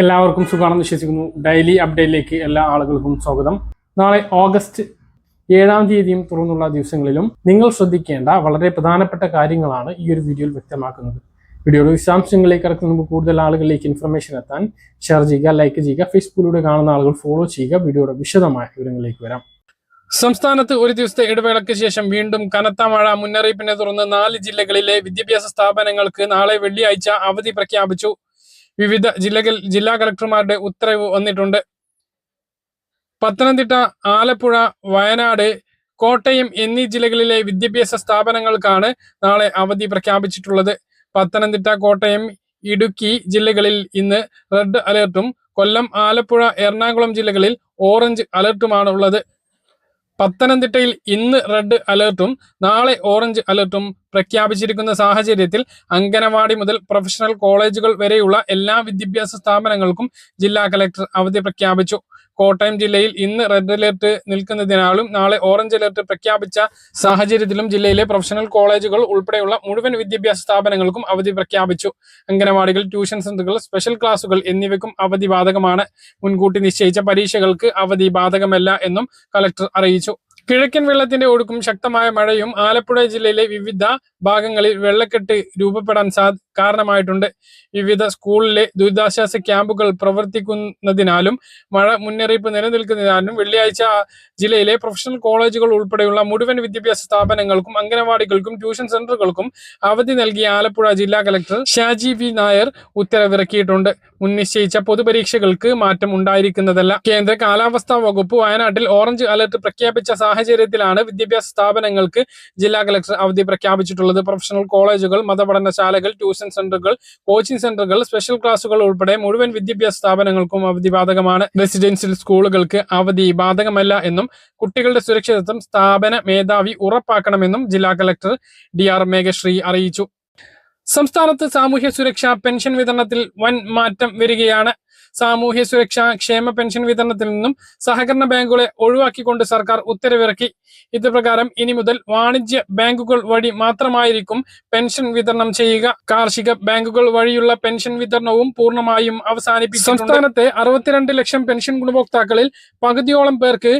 എല്ലാവർക്കും സുഖമാണെന്ന് വിശ്വസിക്കുന്നു. ഡെയിലി അപ്ഡേറ്റിലേക്ക് എല്ലാ ആളുകൾക്കും സ്വാഗതം. നാളെ ഓഗസ്റ്റ് 7-ാം തീയതിയും തുറന്നുള്ള ദിവസങ്ങളിലും നിങ്ങൾ ശ്രദ്ധിക്കേണ്ട വളരെ പ്രധാനപ്പെട്ട കാര്യങ്ങളാണ് ഈ ഒരു വീഡിയോയിൽ വ്യക്തമാക്കുന്നത്. വീഡിയോയുടെ വിശദാംശങ്ങളിലേക്ക് കടക്കുന്ന മുമ്പ് കൂടുതൽ ആളുകളിലേക്ക് ഇൻഫർമേഷൻ എത്താൻ ഷെയർ ചെയ്യുക, ലൈക്ക് ചെയ്യുക, ഫേസ്ബുക്കിലൂടെ കാണുന്ന ആളുകൾ ഫോളോ ചെയ്യുക. വീഡിയോയുടെ വിശദമായ വിവരങ്ങളിലേക്ക് വരാം. സംസ്ഥാനത്ത് ഒരു ദിവസത്തെ ഇടവേളയ്ക്ക് ശേഷം വീണ്ടും കനത്ത മഴ. മുന്നറിയിപ്പിനെ തുടർന്ന് 4 ജില്ലകളിലെ വിദ്യാഭ്യാസ സ്ഥാപനങ്ങൾക്ക് നാളെ വെള്ളിയാഴ്ച അവധി പ്രഖ്യാപിച്ചു. വിവിധ ജില്ലാ കളക്ടർമാരുടെ ഉത്തരവ് വന്നിട്ടുണ്ട്. പത്തനംതിട്ട, ആലപ്പുഴ, വയനാട്, കോട്ടയം എന്നീ ജില്ലകളിലെ വിദ്യാഭ്യാസ സ്ഥാപനങ്ങൾക്കാണ് നാളെ അവധി പ്രഖ്യാപിച്ചിട്ടുള്ളത്. പത്തനംതിട്ട, കോട്ടയം, ഇടുക്കി ജില്ലകളിൽ ഇന്ന് റെഡ് അലേർട്ടും കൊല്ലം, ആലപ്പുഴ, എറണാകുളം ജില്ലകളിൽ ഓറഞ്ച് അലേർട്ടുമാണ് ഉള്ളത്. പത്തനംതിട്ടയിൽ ഇന്ന് റെഡ് അലേർട്ടും നാളെ ഓറഞ്ച് അലേർട്ടും പ്രഖ്യാപിച്ചിരിക്കുന്ന സാഹചര്യത്തിൽ അംഗനവാടി മുതൽ പ്രൊഫഷണൽ കോളേജുകൾ വരെയുള്ള എല്ലാ വിദ്യാഭ്യാസ സ്ഥാപനങ്ങൾക്കും ജില്ലാ കലക്ടർ അവധി പ്രഖ്യാപിച്ചു. കോട്ടയം ജില്ലയിൽ ഇന്ന് റെഡ് അലേർട്ട് നിൽക്കുന്നതിനാലും നാളെ ഓറഞ്ച് അലേർട്ട് പ്രഖ്യാപിച്ച സാഹചര്യത്തിലും ജില്ലയിലെ പ്രൊഫഷണൽ കോളേജുകൾ ഉൾപ്പെടെയുള്ള മുഴുവൻ വിദ്യാഭ്യാസ സ്ഥാപനങ്ങൾക്കും അവധി പ്രഖ്യാപിച്ചു. അംഗനവാടികൾ, ട്യൂഷൻ സെന്ററുകൾ, സ്പെഷ്യൽ ക്ലാസുകൾ എന്നിവയ്ക്കും അവധി ബാധകമാണ്. മുൻകൂട്ടി നിശ്ചയിച്ച പരീക്ഷകൾക്ക് അവധി ബാധകമല്ല എന്നും കലക്ടർ അറിയിച്ചു. കിഴക്കൻ വെള്ളത്തിന്റെ ഒഴുക്കും ശക്തമായ മഴയും ആലപ്പുഴ ജില്ലയിലെ വിവിധ ഭാഗങ്ങളിൽ വെള്ളക്കെട്ട് രൂപപ്പെടാൻ കാരണമായിട്ടുണ്ട്. വിവിധ സ്കൂളിലെ ദുരിതാശ്വാസ ക്യാമ്പുകൾ പ്രവർത്തിക്കുന്നതിനാലും മഴ മുന്നറിയിപ്പ് നിലനിൽക്കുന്നതിനാലും വെള്ളിയാഴ്ച ജില്ലയിലെ പ്രൊഫഷണൽ കോളേജുകൾ ഉൾപ്പെടെയുള്ള മുഴുവൻ വിദ്യാഭ്യാസ സ്ഥാപനങ്ങൾക്കും അംഗനവാടികൾക്കും ട്യൂഷൻ സെന്ററുകൾക്കും അവധി നൽകിയ ആലപ്പുഴ ജില്ലാ കലക്ടർ ഷാജി വി നായർ ഉത്തരവിറക്കിയിട്ടുണ്ട്. മുൻനിശ്ചയിച്ച പൊതുപരീക്ഷകൾക്ക് മാറ്റം ഉണ്ടായിരിക്കുന്നതല്ല. കേന്ദ്ര കാലാവസ്ഥാ വകുപ്പ് വയനാട്ടിൽ ഓറഞ്ച് അലർട്ട് പ്രഖ്യാപിച്ച സാഹചര്യത്തിലാണ് വിദ്യാഭ്യാസ സ്ഥാപനങ്ങൾക്ക് ജില്ലാ കലക്ടർ അവധി പ്രഖ്യാപിച്ചിട്ടുള്ളത്. പ്രൊഫഷണൽ കോളേജുകൾ, മതപഠനശാലകൾ, ട്യൂഷൻ സെന്ററുകൾ, കോച്ചിംഗ് സെന്ററുകൾ, സ്പെഷ്യൽ ക്ലാസുകൾ ഉൾപ്പെടെ മുഴുവൻ വിദ്യാഭ്യാസ സ്ഥാപനങ്ങൾക്കും അവധി ബാധകമാണ്. റെസിഡൻഷ്യൽ സ്കൂളുകൾക്ക് അവധി ബാധകമല്ല എന്നും കുട്ടികളുടെ സുരക്ഷിതത്വം സ്ഥാപന മേധാവി ഉറപ്പാക്കണമെന്നും ജില്ലാ കലക്ടർ DR മേഘശ്രീ അറിയിച്ചു. സംസ്ഥാനത്ത് സാമൂഹ്യ സുരക്ഷാ പെൻഷൻ വിതരണത്തിൽ വൻ മാറ്റം വരികയാണ്. സാമൂഹ്യ സുരക്ഷാ ക്ഷേമ പെൻഷൻ വിതരണത്തിൽ നിന്നും സഹകരണ ബാങ്കുകളെ ഒഴിവാക്കിക്കൊണ്ട് സർക്കാർ ഉത്തരവിറക്കി. ഇത് പ്രകാരം ഇനി മുതൽ വാണിജ്യ ബാങ്കുകൾ വഴി മാത്രമായിരിക്കും പെൻഷൻ വിതരണം ചെയ്യുക. കാർഷിക ബാങ്കുകൾ വഴിയുള്ള പെൻഷൻ വിതരണവും പൂർണ്ണമായും അവസാനിപ്പിച്ചു. സംസ്ഥാനത്തെ 62 ലക്ഷം പെൻഷൻ ഗുണഭോക്താക്കളിൽ പകുതിയോളം പേർക്ക്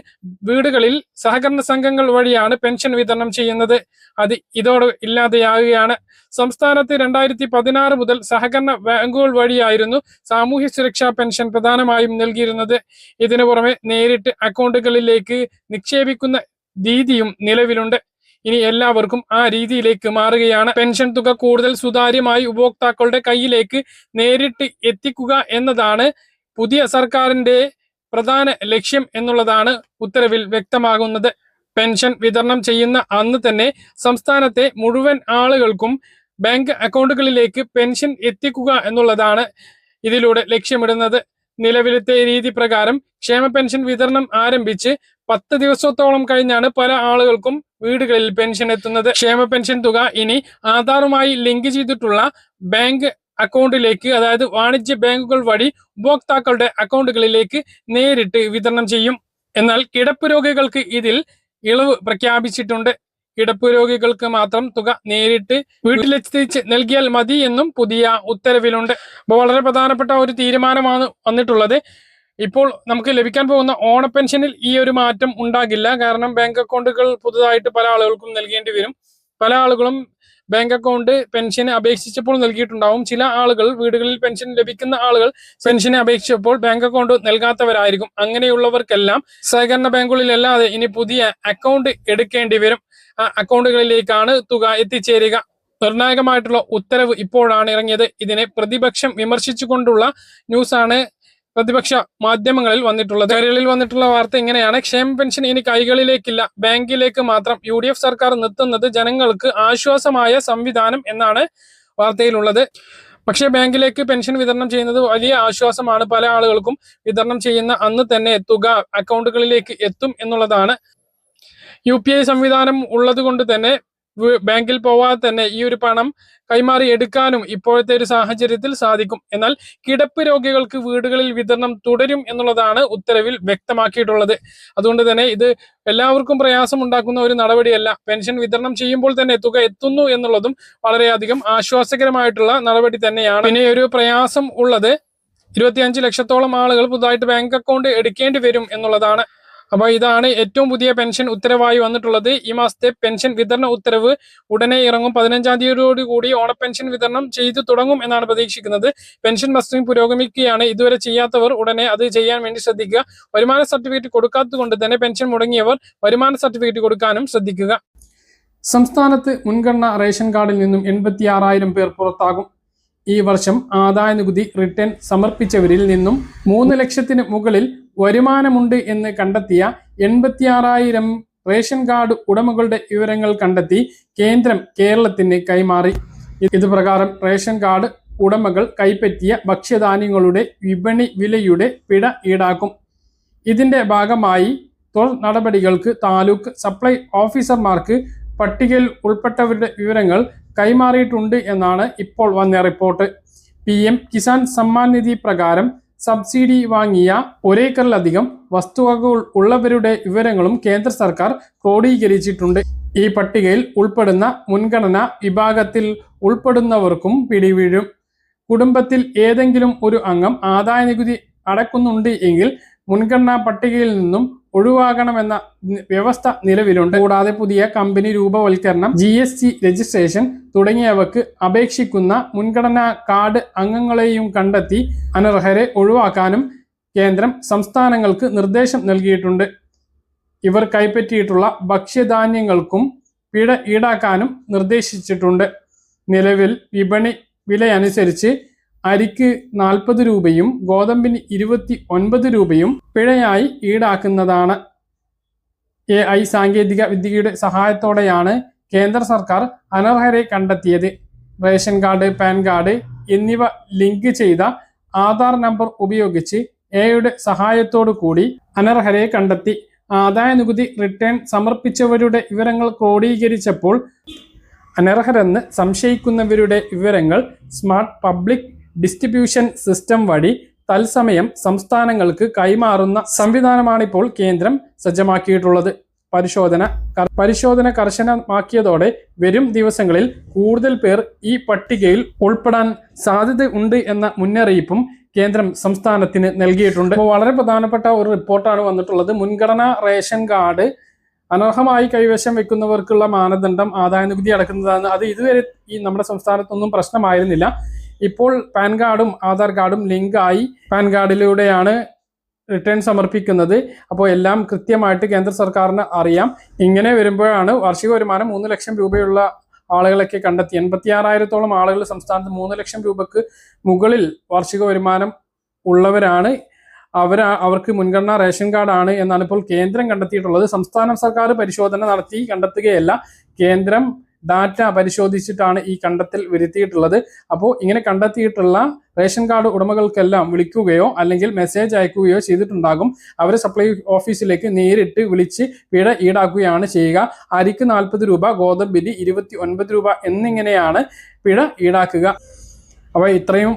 വീടുകളിൽ സഹകരണ സംഘങ്ങൾ വഴിയാണ് പെൻഷൻ വിതരണം ചെയ്യുന്നത്. അത് ഇതോടെ ഇല്ലാതെയാകുകയാണ്. സംസ്ഥാനത്ത് 2016 മുതൽ സഹകരണ ബാങ്കുകൾ വഴിയായിരുന്നു സാമൂഹ്യ സുരക്ഷാ പെൻഷൻ പ്രധാനമായും നൽകിയിരുന്നത്. ഇതിനു പുറമെ നേരിട്ട് അക്കൗണ്ടുകളിലേക്ക് നിക്ഷേപിക്കുന്ന രീതിയും നിലവിലുണ്ട്. ഇനി എല്ലാവർക്കും ആ രീതിയിലേക്ക് മാറുകയാണ്. പെൻഷൻ തുക കൂടുതൽ സുതാര്യമായി ഉപഭോക്താക്കളുടെ കയ്യിലേക്ക് നേരിട്ട് എത്തിക്കുക എന്നതാണ് പുതിയ സർക്കാരിന്റെ പ്രധാന ലക്ഷ്യം എന്നുള്ളതാണ് ഉത്തരവിൽ വ്യക്തമാകുന്നത്. പെൻഷൻ വിതരണം ചെയ്യുന്ന അന്ന് തന്നെ സംസ്ഥാനത്തെ മുഴുവൻ ആളുകൾക്കും ബാങ്ക് അക്കൗണ്ടുകളിലേക്ക് പെൻഷൻ എത്തിക്കുക എന്നുള്ളതാണ് ഇതിലൂടെ ലക്ഷ്യമിടുന്നത്. നിലവിലത്തെ രീതി പ്രകാരം ക്ഷേമ പെൻഷൻ വിതരണം ആരംഭിച്ച് 10 ദിവസത്തോളം കഴിഞ്ഞാണ് പല ആളുകൾക്കും വീടുകളിൽ പെൻഷൻ എത്തുന്നത്. ക്ഷേമ പെൻഷൻ തുക ഇനി ആധാറുമായി ലിങ്ക് ചെയ്തിട്ടുള്ള ബാങ്ക് അക്കൗണ്ടിലേക്ക്, അതായത് വാണിജ്യ ബാങ്കുകൾ വഴി ഉപഭോക്താക്കളുടെ അക്കൗണ്ടുകളിലേക്ക് നേരിട്ട് വിതരണം ചെയ്യും. എന്നാൽ കിടപ്പ് രോഗികൾക്ക് ഇതിൽ ഇളവ് പ്രഖ്യാപിച്ചിട്ടുണ്ട്. കിടപ്പ് രോഗികൾക്ക് മാത്രം തുക നേരിട്ട് വീട്ടിലെത്തിച്ച് നൽകിയാൽ മതി എന്നും പുതിയ ഉത്തരവിലുണ്ട്. അപ്പോൾ വളരെ പ്രധാനപ്പെട്ട ഒരു തീരുമാനമാണ് വന്നിട്ടുള്ളത്. ഇപ്പോൾ നമുക്ക് ലഭിക്കാൻ പോകുന്ന ഓണ പെൻഷനിൽ ഈ ഒരു മാറ്റം ഉണ്ടാകില്ല. കാരണം ബാങ്ക് അക്കൗണ്ടുകൾ പുതുതായിട്ട് പല ആളുകൾക്കും നൽകേണ്ടി വരും. പല ആളുകളും ബാങ്ക് അക്കൗണ്ട് പെൻഷന് അപേക്ഷിച്ചപ്പോൾ നൽകിയിട്ടുണ്ടാവും. ചില ആളുകൾ, വീടുകളിൽ പെൻഷൻ ലഭിക്കുന്ന ആളുകൾ പെൻഷന് അപേക്ഷിച്ചപ്പോൾ ബാങ്ക് അക്കൗണ്ട് നൽകാത്തവരായിരിക്കും. അങ്ങനെയുള്ളവർക്കെല്ലാം സഹകരണ ബാങ്കുകളിലല്ലാതെ ഇനി പുതിയ അക്കൗണ്ട് എടുക്കേണ്ടി വരും. ആ അക്കൗണ്ടുകളിലേക്കാണ് തുക എത്തിച്ചേരുക. നിർണായകമായിട്ടുള്ള ഉത്തരവ് ഇപ്പോഴാണ് ഇറങ്ങിയത്. ഇതിനെ പ്രതിപക്ഷം വിമർശിച്ചുകൊണ്ടുള്ള ന്യൂസാണ് പ്രതിപക്ഷ മാധ്യമങ്ങളിൽ വന്നിട്ടുള്ളത്. കൈകളിൽ വന്നിട്ടുള്ള വാർത്ത ഇങ്ങനെയാണ്: ക്ഷേമ പെൻഷൻ ഇനി കൈകളിലേക്കില്ല, ബാങ്കിലേക്ക് മാത്രം. UDF സർക്കാർ നിർത്തുന്നത് ജനങ്ങൾക്ക് ആശ്വാസമായ സംവിധാനം എന്നാണ് വാർത്തയിലുള്ളത്. പക്ഷേ ബാങ്കിലേക്ക് പെൻഷൻ വിതരണം ചെയ്യുന്നത് വലിയ ആശ്വാസമാണ്. പല ആളുകൾക്കും വിതരണം ചെയ്യുന്ന അന്ന് തന്നെ തുക അക്കൗണ്ടുകളിലേക്ക് എത്തും എന്നുള്ളതാണ്. UPI സംവിധാനം ഉള്ളത് കൊണ്ട് തന്നെ ബാങ്കിൽ പോവാതെ തന്നെ ഈ ഒരു പണം കൈമാറി എടുക്കാനും ഇപ്പോഴത്തെ ഒരു സാഹചര്യത്തിൽ സാധിക്കും. എന്നാൽ കിടപ്പ് രോഗികൾക്ക് വീടുകളിൽ വിതരണം തുടരും എന്നുള്ളതാണ് ഉത്തരവിൽ വ്യക്തമാക്കിയിട്ടുള്ളത്. അതുകൊണ്ട് തന്നെ ഇത് എല്ലാവർക്കും പ്രയാസം ഉണ്ടാക്കുന്ന ഒരു നടപടിയല്ല. പെൻഷൻ വിതരണം ചെയ്യുമ്പോൾ തന്നെ തുക എത്തുന്നു എന്നുള്ളതും വളരെയധികം ആശ്വാസകരമായിട്ടുള്ള നടപടി തന്നെയാണ്. പിന്നെ ഒരു പ്രയാസം ഉള്ളത്, 25 ലക്ഷത്തോളം ആളുകൾ പുതുതായിട്ട് ബാങ്ക് അക്കൗണ്ട് എടുക്കേണ്ടി വരും എന്നുള്ളതാണ്. അപ്പോൾ ഇതാണ് ഏറ്റവും പുതിയ പെൻഷൻ ഉത്തരവായി വന്നിട്ടുള്ളത്. ഈ മാസത്തെ പെൻഷൻ വിതരണ ഉത്തരവ് ഉടനെ ഇറങ്ങും. 15-ാം തീയതിയോടുകൂടി ഓണപ്പെൻഷൻ വിതരണം ചെയ്തു തുടങ്ങും എന്നാണ് പ്രതീക്ഷിക്കുന്നത്. പെൻഷൻ മസ്റ്ററിംഗ് പുരോഗമിക്കുകയാണ്. ഇതുവരെ ചെയ്യാത്തവർ ഉടനെ അത് ചെയ്യാൻ വേണ്ടി ശ്രദ്ധിക്കുക. വരുമാന സർട്ടിഫിക്കറ്റ് കൊടുക്കാത്തത് കൊണ്ട് തന്നെ പെൻഷൻ മുടങ്ങിയവർ വരുമാന സർട്ടിഫിക്കറ്റ് കൊടുക്കാനും ശ്രദ്ധിക്കുക. സംസ്ഥാനത്ത് മുൻഗണന റേഷൻ കാർഡിൽ നിന്നും 86,000 പേർ പുറത്താകും. ഈ വർഷം ആദായ നികുതി റിട്ടേൺ സമർപ്പിച്ചവരിൽ നിന്നും 3 ലക്ഷത്തിന് മുകളിൽ വരുമാനമുണ്ട് എന്ന് കണ്ടെത്തിയ 86,000 റേഷൻ കാർഡ് ഉടമകളുടെ വിവരങ്ങൾ കണ്ടെത്തി കേന്ദ്രം കേരളത്തിന് കൈമാറി. ഇത് പ്രകാരം റേഷൻ കാർഡ് ഉടമകൾ കൈപ്പറ്റിയ ഭക്ഷ്യധാന്യങ്ങളുടെ വിപണി വിലയുടെ പിഴ ഈടാക്കും. ഇതിന്റെ ഭാഗമായി തുടർ നടപടികൾക്ക് താലൂക്ക് സപ്ലൈ ഓഫീസർമാർക്ക് പട്ടികയിൽ ഉൾപ്പെട്ടവരുടെ വിവരങ്ങൾ കൈമാറിയിട്ടുണ്ട് എന്നാണ് ഇപ്പോൾ വന്ന റിപ്പോർട്ട്. PM കിസാൻ സമ്മാൻ നിധി പ്രകാരം സബ്സിഡി വാങ്ങിയ ഒരേക്കറിലധികം വസ്തുവകകൾ ഉള്ളവരുടെ വിവരങ്ങളും കേന്ദ്ര സർക്കാർ ക്രോഡീകരിച്ചിട്ടുണ്ട്. ഈ പട്ടികയിൽ ഉൾപ്പെടുന്ന മുൻഗണനാ വിഭാഗത്തിൽ ഉൾപ്പെടുന്നവർക്കും പിടിവീഴും. കുടുംബത്തിൽ ഏതെങ്കിലും ഒരു അംഗം ആദായ നികുതി അടയ്ക്കുന്നുണ്ട് എങ്കിൽ മുൻഗണനാ പട്ടികയിൽ നിന്നും ഒഴിവാക്കണമെന്ന വ്യവസ്ഥ നിലവിലുണ്ട്. കൂടാതെ പുതിയ കമ്പനി രൂപവൽക്കരണം, GST രജിസ്ട്രേഷൻ തുടങ്ങിയവക്ക് അപേക്ഷിക്കുന്ന മുൻഗണനാ കാർഡ് അംഗങ്ങളെയും കണ്ടെത്തി അനർഹരെ ഒഴിവാക്കാനും കേന്ദ്രം സംസ്ഥാനങ്ങൾക്ക് നിർദ്ദേശം നൽകിയിട്ടുണ്ട്. ഇവർ കൈപ്പറ്റിയിട്ടുള്ള ഭക്ഷ്യധാന്യങ്ങൾക്കും പിഴ ഈടാക്കാനും നിർദ്ദേശിച്ചിട്ടുണ്ട്. നിലവിൽ വിപണി വിലയനുസരിച്ച് അരിക്ക് 40 രൂപയും ഗോതമ്പിന് 29 രൂപയും പിഴയായി ഈടാക്കുന്നതാണ്. AI സാങ്കേതിക വിദ്യയുടെ സഹായത്തോടെയാണ് കേന്ദ്ര സർക്കാർ അനർഹരെ കണ്ടെത്തിയത്. റേഷൻ കാർഡ്, പാൻ കാർഡ് എന്നിവ ലിങ്ക് ചെയ്ത ആധാർ നമ്പർ ഉപയോഗിച്ച് AIയുടെ സഹായത്തോടു കൂടി അനർഹരെ കണ്ടെത്തി. ആദായ നികുതി റിട്ടേൺ സമർപ്പിച്ചവരുടെ വിവരങ്ങൾ ക്രോഡീകരിച്ചപ്പോൾ അനർഹരെന്ന് സംശയിക്കുന്നവരുടെ വിവരങ്ങൾ സ്മാർട്ട് പബ്ലിക് ഡിസ്ട്രിബ്യൂഷൻ സിസ്റ്റം വഴി തത്സമയം സംസ്ഥാനങ്ങൾക്ക് കൈമാറുന്ന സംവിധാനമാണിപ്പോൾ കേന്ദ്രം സജ്ജമാക്കിയിട്ടുള്ളത്. പരിശോധന കർശനമാക്കിയതോടെ വരും ദിവസങ്ങളിൽ കൂടുതൽ പേർ ഈ പട്ടികയിൽ ഉൾപ്പെടാൻ സാധ്യത ഉണ്ട് എന്ന മുന്നറിയിപ്പും കേന്ദ്രം സംസ്ഥാനത്തിന് നൽകിയിട്ടുണ്ട്. വളരെ പ്രധാനപ്പെട്ട ഒരു റിപ്പോർട്ടാണ് വന്നിട്ടുള്ളത്. മുൻഗണനാ റേഷൻ കാർഡ് അനർഹമായി കൈവശം വെക്കുന്നവർക്കുള്ള മാനദണ്ഡം ആദായ നികുതി അടക്കുന്നതാണ്. അത് ഇതുവരെ ഈ നമ്മുടെ സംസ്ഥാനത്തൊന്നും പ്രശ്നമായിരുന്നില്ല. ഇപ്പോൾ പാൻ കാർഡും ആധാർ കാർഡും ലിങ്കായി പാൻ കാർഡിലൂടെയാണ് റിട്ടേൺ സമർപ്പിക്കുന്നത്. അപ്പോൾ എല്ലാം കൃത്യമായിട്ട് കേന്ദ്ര സർക്കാരിന് അറിയാം. ഇങ്ങനെ വരുമ്പോഴാണ് വാർഷിക വരുമാനം 3 ലക്ഷം രൂപയുള്ള ആളുകളൊക്കെ കണ്ടെത്തി. 86,000-ഓളം ആളുകൾ സംസ്ഥാനത്ത് 3 ലക്ഷം രൂപക്ക് മുകളിൽ വാർഷിക വരുമാനം ഉള്ളവരാണ്. അവർക്ക് മുൻഗണനാ റേഷൻ കാർഡാണ് എന്നാണ് ഇപ്പോൾ കേന്ദ്രം കണ്ടെത്തിയിട്ടുള്ളത്. സംസ്ഥാന സർക്കാർ പരിശോധന നടത്തി കണ്ടെത്തുകയല്ല, കേന്ദ്രം ഡാറ്റ പരിശോധിച്ചിട്ടാണ് ഈ കണ്ടെത്തൽ വരുത്തിയിട്ടുള്ളത്. അപ്പോൾ ഇങ്ങനെ കണ്ടെത്തിയിട്ടുള്ള റേഷൻ കാർഡ് ഉടമകൾക്കെല്ലാം വിളിക്കുകയോ അല്ലെങ്കിൽ മെസ്സേജ് അയക്കുകയോ ചെയ്തിട്ടുണ്ടാകും. അവർ സപ്ലൈ ഓഫീസിലേക്ക് നേരിട്ട് വിളിച്ച് പിഴ ഈടാക്കുകയാണ് ചെയ്യുക. അരിക്ക് 40 രൂപ, ഗോതമ്പിന് 29 രൂപ എന്നിങ്ങനെയാണ് പിഴ ഈടാക്കുക. അപ്പോൾ ഇത്രയും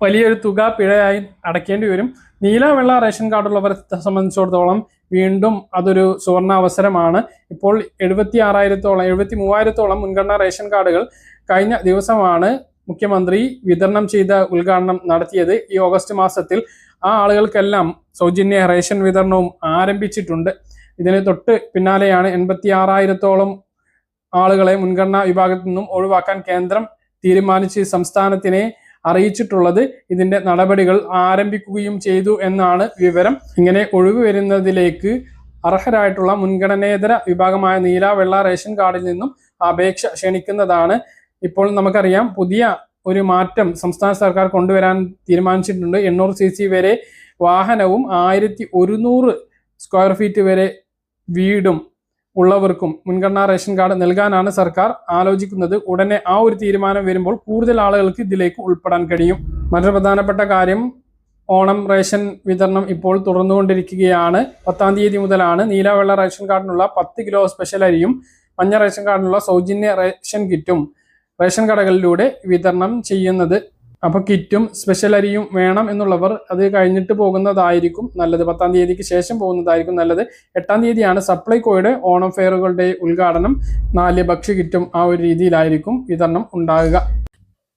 വലിയൊരു തുക പിഴയായി അടയ്ക്കേണ്ടി വരും. നീല വെള്ള റേഷൻ കാർഡുള്ളവരെ സംബന്ധിച്ചിടത്തോളം വീണ്ടും അതൊരു സുവർണ അവസരമാണ്. ഇപ്പോൾ 73,000-ഓളം മുൻഗണനാ റേഷൻ കാർഡുകൾ കഴിഞ്ഞ ദിവസമാണ് മുഖ്യമന്ത്രി വിതരണം ചെയ്ത ഉദ്ഘാടനം നടത്തിയത്. ഈ ഓഗസ്റ്റ് മാസത്തിൽ ആ ആളുകൾക്കെല്ലാം സൗജന്യ റേഷൻ വിതരണവും ആരംഭിച്ചിട്ടുണ്ട്. ഇതിന് തൊട്ട് പിന്നാലെയാണ് 86,000-ഓളം ആളുകളെ മുൻഗണനാ വിഭാഗത്തിൽ നിന്നും ഒഴിവാക്കാൻ കേന്ദ്രം തീരുമാനിച്ച് സംസ്ഥാനത്തിനെ അറിയിച്ചിട്ടുള്ളത്. ഇതിന്റെ നടപടികൾ ആരംഭിക്കുകയും ചെയ്തു എന്നാണ് വിവരം. ഇങ്ങനെ ഒഴിവ് വരുന്നതിലേക്ക് അർഹരായിട്ടുള്ള മുൻഗണനേതര വിഭാഗമായ നീല വെള്ള റേഷൻ കാർഡിൽ നിന്നും അപേക്ഷ ക്ഷണിക്കുന്നതാണ്. ഇപ്പോൾ നമുക്കറിയാം, പുതിയ ഒരു മാറ്റം സംസ്ഥാന സർക്കാർ കൊണ്ടുവരാൻ തീരുമാനിച്ചിട്ടുണ്ട്. 800 cc വരെ വാഹനവും 1100 സ്ക്വയർ ഫീറ്റ് വരെ വീടും ഉള്ളവർക്കും മുൻഗണനാ റേഷൻ കാർഡ് നൽകാനാണ് സർക്കാർ ആലോചിക്കുന്നത്. ഉടനെ ആ ഒരു തീരുമാനം വരുമ്പോൾ കൂടുതൽ ആളുകൾക്ക് ഇതിലേക്ക് ഉൾപ്പെടാൻ കഴിയും. മറ്റൊരു പ്രധാനപ്പെട്ട കാര്യം, ഓണം റേഷൻ വിതരണം ഇപ്പോൾ തുടർന്നുകൊണ്ടിരിക്കുകയാണ്. 10-ാം തീയതി മുതലാണ് നീല വെള്ള റേഷൻ കാർഡിനുള്ള 10 കിലോ സ്പെഷ്യൽ അരിയും മഞ്ഞ റേഷൻ കാർഡിനുള്ള സൗജന്യ റേഷൻ കിറ്റും റേഷൻ കടകളിലൂടെ വിതരണം ചെയ്യുന്നത്. അപ്പോൾ കിറ്റും സ്പെഷ്യൽ അരിയും വേണം എന്നുള്ളവർ അത് കഴിഞ്ഞിട്ട് പോകുന്നതായിരിക്കും നല്ലത്. 10-ാം തീയതിക്ക് ശേഷം പോകുന്നതായിരിക്കും നല്ലത്. 8-ാം തീയതിയാണ് സപ്ലൈകോയുടെ ഓണം ഫെയറുകളുടെ ഉദ്ഘാടനം. 4 ഭക്ഷ്യ കിറ്റും ആ ഒരു രീതിയിലായിരിക്കും വിതരണം ഉണ്ടാകുക.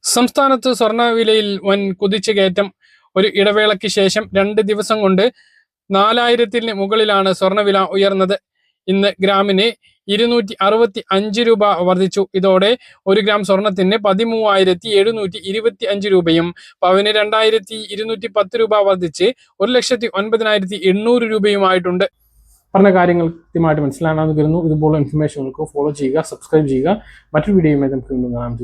സംസ്ഥാനത്ത് സ്വർണ്ണ വിലയിൽ വൻ കുതിച്ചുകയറ്റം. ഒരു ഇടവേളയ്ക്ക് ശേഷം 2 ദിവസം കൊണ്ട് 4000-ന് മുകളിലാണ് സ്വർണ്ണവില ഉയർന്നത്. ഇന്ന് ഗ്രാമിന് 265 രൂപ വർദ്ധിച്ചു. ഇതോടെ 1 ഗ്രാം സ്വർണത്തിന് 13,725 രൂപയും പവന് 2,210 രൂപ വർദ്ധിച്ച് 1,09,800 രൂപയുമായിട്ടുണ്ട്. പറഞ്ഞ കാര്യങ്ങൾ കൃത്യമായിട്ട് മനസ്സിലാണെന്ന് കരുതുന്നു. ഇതുപോലുള്ള ഇൻഫർമേഷനുകൾക്ക് ഫോളോ ചെയ്യുക, സബ്സ്ക്രൈബ് ചെയ്യുക. മറ്റൊരു വീഡിയോയുമായി നമുക്ക് വീണ്ടും കാണാം.